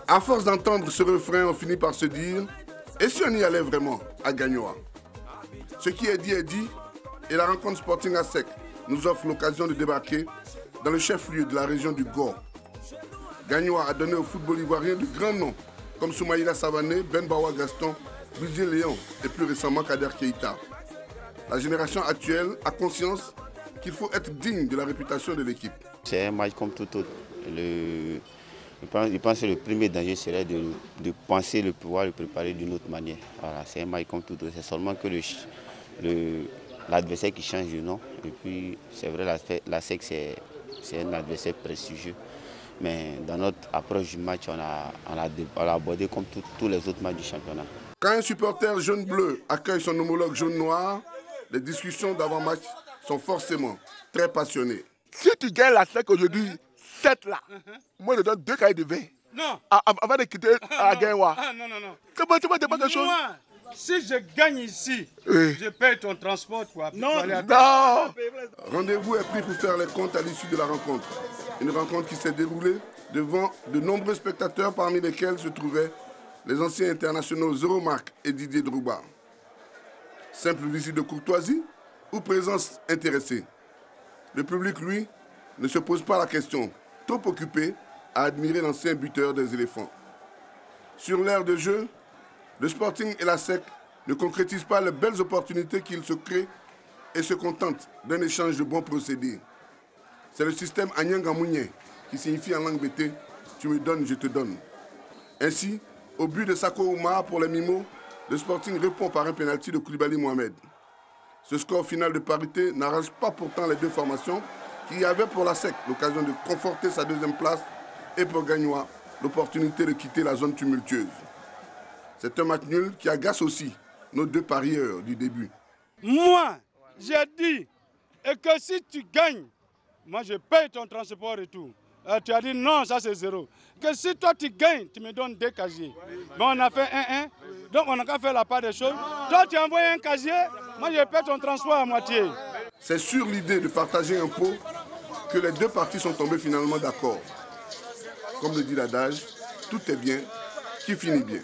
À force d'entendre ce refrain, on finit par se dire, et si on y allait vraiment à Gagnoa? Ce qui est dit, et la rencontre Sporting à Sec nous offre l'occasion de débarquer dans le chef-lieu de la région du Gor. Gagnoa a donné au football ivoirien de grands noms, comme Soumaïla Savané, Ben Bawa Gaston, Budget Léon et plus récemment Kader Keïta. La génération actuelle a conscience qu'il faut être digne de la réputation de l'équipe. C'est un match comme tout autre. Je pense que le premier danger serait de penser le pouvoir le préparer d'une autre manière. Voilà, c'est un match comme tout autre. C'est seulement que l'adversaire qui change de nom. Et puis, c'est vrai, la SEC, c'est un adversaire prestigieux. Mais dans notre approche du match, on a abordé comme tous les autres matchs du championnat. Quand un supporter jaune-bleu accueille son homologue jaune-noir, les discussions d'avant-match sont forcément très passionnées. Si tu gagnes la SEC aujourd'hui, 7 là, moi je donne 2 cahiers de vin. Non. Avant de quitter à Gagnoa. Non. C'est pas quelque chose. Moi, si je gagne ici, oui, je paye ton transport. Quoi, non. Rendez-vous est pris pour faire les comptes à l'issue de la rencontre. Une rencontre qui s'est déroulée devant de nombreux spectateurs, parmi lesquels se trouvaient les anciens internationaux Zoromark et Didier Drouba. Simple visite de courtoisie ou présence intéressée? Le public, lui, ne se pose pas la question, trop occupé à admirer l'ancien buteur des éléphants. Sur l'aire de jeu, le Sporting et la SEC ne concrétisent pas les belles opportunités qu'ils se créent et se contentent d'un échange de bons procédés. C'est le système Anyangamounye qui signifie en langue bété « tu me donnes, je te donne ». Ainsi, au but de Sako Oumar pour les Mimos, le Sporting répond par un pénalty de Koulibaly Mohamed. Ce score final de parité n'arrange pas pourtant les deux formations qui y avaient pour la SEC l'occasion de conforter sa deuxième place et pour Gagnoa l'opportunité de quitter la zone tumultueuse. C'est un match nul qui agace aussi nos deux parieurs du début. Moi, j'ai dit que si tu gagnes, moi je paye ton transport et tout. Tu as dit non, ça c'est 0. Que si toi tu gagnes, tu me donnes 2 casiers. Bon, on a fait 1-1, donc on n'a qu'à faire la part des choses. Toi tu envoies un casier, moi je paye ton transport à moitié. C'est sur l'idée de partager un pot que les deux parties sont tombées finalement d'accord. Comme le dit l'adage, tout est bien qui finit bien.